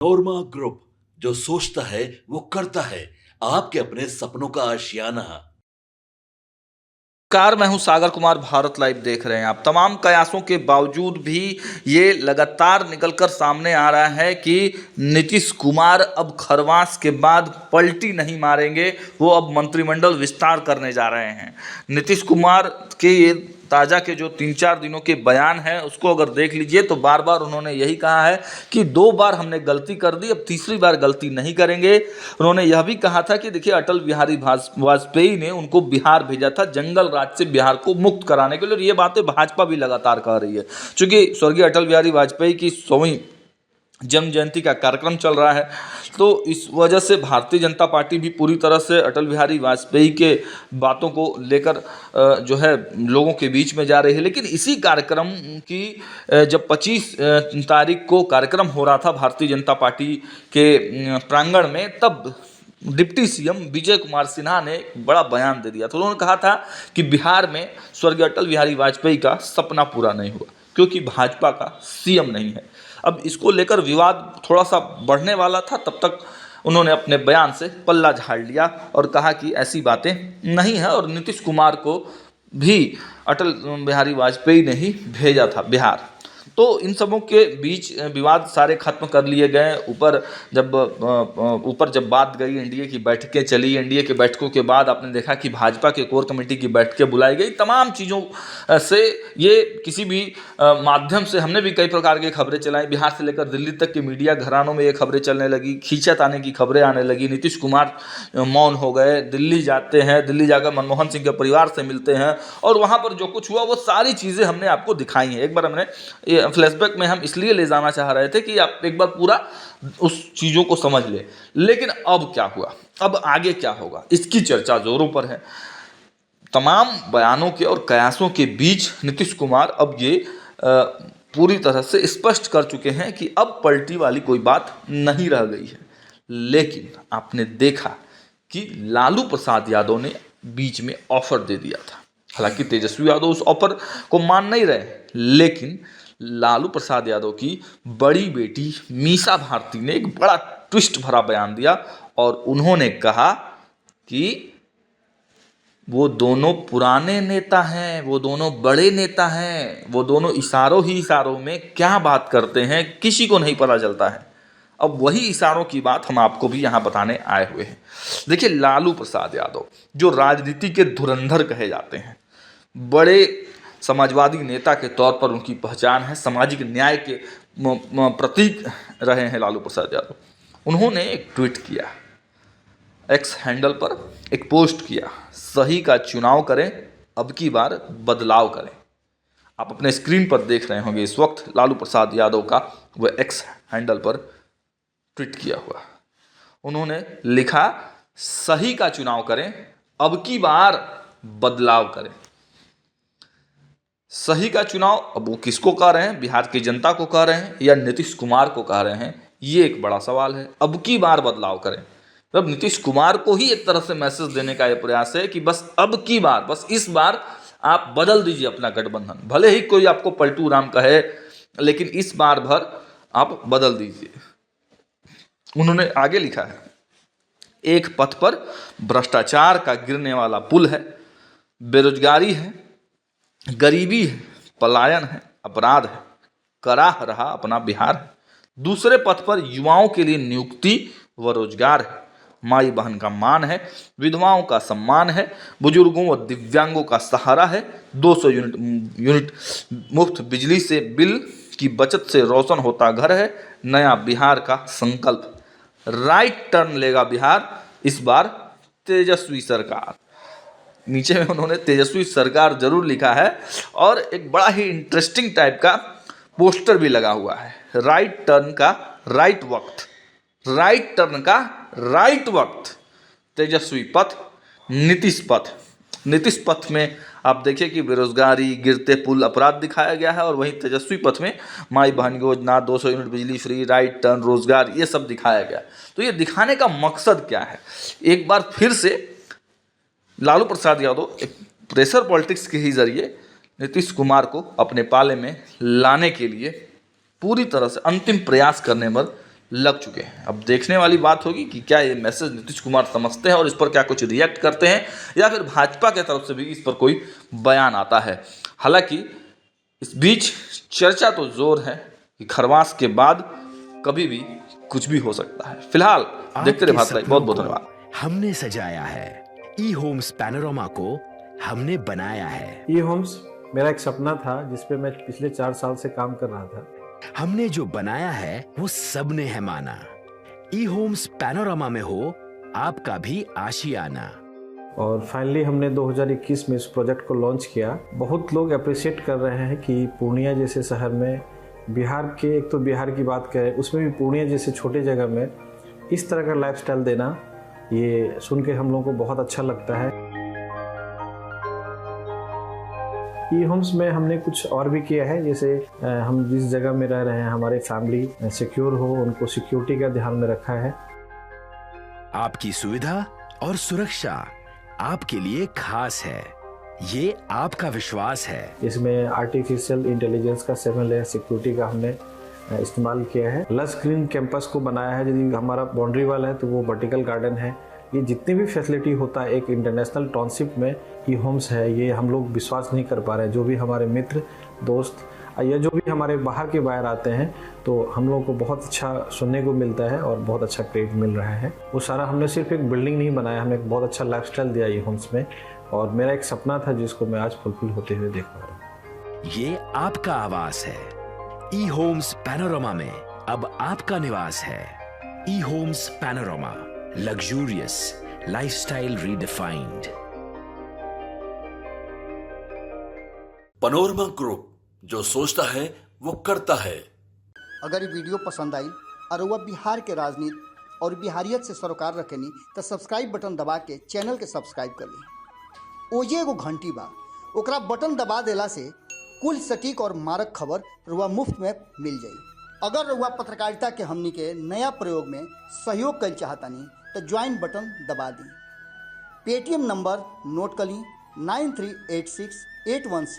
नोरमा group, जो सोचता है वो करता है। आपके अपने सपनों का आशियाना। कार मैं हूं सागर कुमार। भारत लाइव देख रहे हैं आप। तमाम कयासों के बावजूद भी ये लगातार निकलकर सामने आ रहा है कि नीतीश कुमार अब खरवास के बाद पलटी नहीं मारेंगे, वो अब मंत्रिमंडल विस्तार करने जा रहे हैं। नीतीश कुमार के ये ताज़ा के जो 3-4 दिनों के बयान है उसको अगर देख लीजिए तो बार बार उन्होंने यही कहा है कि 2 बार हमने गलती कर दी, अब तीसरी बार गलती नहीं करेंगे। उन्होंने यह भी कहा था कि देखिए, अटल बिहारी वाजपेयी ने उनको बिहार भेजा था जंगल राज से बिहार को मुक्त कराने के लिए, और ये बातें भाजपा भी लगातार कह रही है। क्योंकि स्वर्गीय अटल बिहारी वाजपेयी की 100वीं जन्म जयंती का कार्यक्रम चल रहा है, तो इस वजह से भारतीय जनता पार्टी भी पूरी तरह से अटल बिहारी वाजपेयी के बातों को लेकर जो है लोगों के बीच में जा रही है। लेकिन इसी कार्यक्रम की जब 25 तारीख को कार्यक्रम हो रहा था भारतीय जनता पार्टी के प्रांगण में, तब डिप्टी सीएम विजय कुमार सिन्हा ने एक बड़ा बयान दे दिया था। उन्होंने कहा था कि बिहार में स्वर्गीय अटल बिहारी वाजपेयी का सपना पूरा नहीं हुआ क्योंकि भाजपा का सीएम नहीं है। अब इसको लेकर विवाद थोड़ा सा बढ़ने वाला था, तब तक उन्होंने अपने बयान से पल्ला झाड़ लिया और कहा कि ऐसी बातें नहीं है, और नीतीश कुमार को भी अटल बिहारी वाजपेयी ने ही भेजा था बिहार। तो इन सबों के बीच विवाद सारे खत्म कर लिए गए। ऊपर जब बात गई, एनडीए की बैठकें चली, एनडीए की बैठकों के बाद आपने देखा कि भाजपा के कोर कमेटी की बैठकें बुलाई गई। तमाम चीज़ों से ये किसी भी माध्यम से हमने भी कई प्रकार की खबरें चलाई, बिहार से लेकर दिल्ली तक के मीडिया घरानों में ये खबरें चलने लगी, खींचत आने की खबरें आने लगी। नीतीश कुमार मौन हो गए, दिल्ली जाते हैं, दिल्ली जाकर मनमोहन सिंह के परिवार से मिलते हैं, और वहाँ पर जो कुछ हुआ वो सारी चीज़ें हमने आपको दिखाई हैं। एक बार हमने फ्लैशबैक में हम इसलिए ले जाना चाह रहे थे कि आप एक बार पूरा उस चीज़ों को समझ ले। लेकिन अब क्या हुआ, अब आगे क्या होगा, इसकी चर्चा जोरों पर है। तमाम बयानों के और कयासों के बीच नीतीश कुमार अब ये पूरी तरह से स्पष्ट कर चुके हैं कि अब पलटी वाली कोई बात नहीं रह गई है। लेकिन आपने देखा कि लालू प्रसाद यादव ने बीच में ऑफर दे दिया था। हालांकि तेजस्वी यादव उस ऑफर को मान नहीं रहे, लेकिन लालू प्रसाद यादव की बड़ी बेटी मीसा भारती ने एक बड़ा ट्विस्ट भरा बयान दिया, और उन्होंने कहा कि वो दोनों पुराने नेता हैं, वो दोनों बड़े नेता हैं, वो दोनों इशारों ही इशारों में क्या बात करते हैं किसी को नहीं पता चलता है। अब वही इशारों की बात हम आपको भी यहाँ बताने आए हुए हैं। देखिए, लालू प्रसाद यादव जो राजनीति के धुरंधर कहे जाते हैं, बड़े समाजवादी नेता के तौर पर उनकी पहचान है, सामाजिक न्याय के प्रतीक रहे हैं लालू प्रसाद यादव। उन्होंने एक ट्वीट किया, एक्स हैंडल पर एक पोस्ट किया, सही का चुनाव करें, अब की बार बदलाव करें। आप अपने स्क्रीन पर देख रहे होंगे इस वक्त लालू प्रसाद यादव का वह एक्स हैंडल पर ट्वीट किया हुआ। उन्होंने लिखा, सही का चुनाव करें, अब की बार बदलाव करें। सही का चुनाव अब वो किसको कह रहे हैं, बिहार की जनता को कह रहे हैं या नीतीश कुमार को कह रहे हैं, ये एक बड़ा सवाल है। अब की बार बदलाव करें, तब नीतीश कुमार को ही एक तरह से मैसेज देने का ये प्रयास है कि बस अब की बार, बस इस बार आप बदल दीजिए अपना गठबंधन। भले ही कोई आपको पलटू राम कहे, लेकिन इस बार भर आप बदल दीजिए। उन्होंने आगे लिखा है, एक पथ पर भ्रष्टाचार का गिरने वाला पुल है, बेरोजगारी है, गरीबी है, पलायन है, अपराध है, कराह रहा अपना बिहार है। दूसरे पथ पर युवाओं के लिए नियुक्ति व रोजगार है, माई बहन का मान है, विधवाओं का सम्मान है, बुजुर्गों व दिव्यांगों का सहारा है, 200 यूनिट मुफ्त बिजली से बिल की बचत से रोशन होता घर है, नया बिहार का संकल्प, राइट टर्न लेगा बिहार, इस बार तेजस्वी सरकार। नीचे में उन्होंने तेजस्वी सरकार जरूर लिखा है, और एक बड़ा ही इंटरेस्टिंग टाइप का पोस्टर भी लगा हुआ है, राइट टर्न का राइट वक्त, राइट टर्न का राइट वक्त, तेजस्वी पथ, नीतीश पथ। नीतीश पथ में आप देखिए कि बेरोजगारी, गिरते पुल, अपराध दिखाया गया है, और वहीं तेजस्वी पथ में माई बहन योजना, 200 यूनिट बिजली फ्री, राइट टर्न, रोजगार, ये सब दिखाया गया। तो ये दिखाने का मकसद क्या है, एक बार फिर से लालू प्रसाद यादव एक प्रेशर पॉलिटिक्स के ही जरिए नीतीश कुमार को अपने पाले में लाने के लिए पूरी तरह से अंतिम प्रयास करने पर लग चुके हैं। अब देखने वाली बात होगी कि क्या ये मैसेज नीतीश कुमार समझते हैं और इस पर क्या कुछ रिएक्ट करते हैं, या फिर भाजपा की तरफ से भी इस पर कोई बयान आता है। हालांकि इस बीच चर्चा तो जोर है कि खरवास के बाद कभी भी कुछ भी हो सकता है। फिलहाल देखते रहे भारत लाइव। बहुत बहुत धन्यवाद। हमने सजाया है ई होम्स पैनोरमा को हमने बनाया है। ई होम्स मेरा एक सपना था जिस पे मैं पिछले 4 साल से काम कर रहा था। हमने जो बनाया है वो सबने है माना। ई होम्स पैनोरमा में हो आपका भी आशियाना। और फाइनली हमने 2021 में इस प्रोजेक्ट को लॉन्च किया। बहुत लोग अप्रिशिएट कर रहे हैं कि पूर्णिया जैसे शहर में, बिहार के, एक तो बिहार की बात करें उसमें भी पूर्णिया जैसे छोटे जगह में इस तरह का लाइफस्टाइल देना, ये सुन के हम लोगों को बहुत अच्छा लगता है। ई होम्स में हमने कुछ और भी किया है, जैसे हम जिस जगह में रह रहे हैं हमारे फैमिली सिक्योर हो, उनको सिक्योरिटी का ध्यान में रखा है। आपकी सुविधा और सुरक्षा आपके लिए खास है, ये आपका विश्वास है। इसमें आर्टिफिशियल इंटेलिजेंस का 7 लेयर सिक्योरिटी का हमने इस्तेमाल किया है। लस ग्रीन कैंपस को बनाया है। यदि हमारा बाउंड्री वाल है तो वो वर्टिकल गार्डन है। ये जितनी भी फैसिलिटी होता है एक इंटरनेशनल टाउनशिप में ई होम्स है, ये हम लोग विश्वास नहीं कर पा रहे हैं। जो भी हमारे मित्र दोस्त या जो भी हमारे बाहर आते हैं तो हम लोगों को बहुत अच्छा सुनने को मिलता है और बहुत अच्छा क्रेडिट मिल रहा है। वो सारा हमने सिर्फ एक बिल्डिंग नहीं बनाया, हमें एक बहुत अच्छा लाइफस्टाइल दिया ई होम्स में, और मेरा एक सपना था जिसको मैं आज फुलफिल होते हुए देख पा रहा हूँ। ये आपका आवास है। ई होम्स पैनोरमा में अब आपका निवास है। E homes Panorama, luxurious lifestyle redefined. Panorama group, जो सोचता है वो करता है। अगर ये वीडियो पसंद आई और वह बिहार के राजनीति और बिहारियत से सरोकार रखेनी तो सब्सक्राइब बटन दबा के चैनल के सब्सक्राइब कर ली। ओजे एगो घंटी बा, ओकरा बटन दबा देला से कुल सटीक और मारक खबर रुआ मुफ्त में मिल जाई। अगर रुआ पत्रकारिता के हमनी के नया प्रयोग में सहयोग कर चाहतानी तो ज्वाइन बटन दबा दी। पेटीएम नंबर नोट कर ली 9386816816।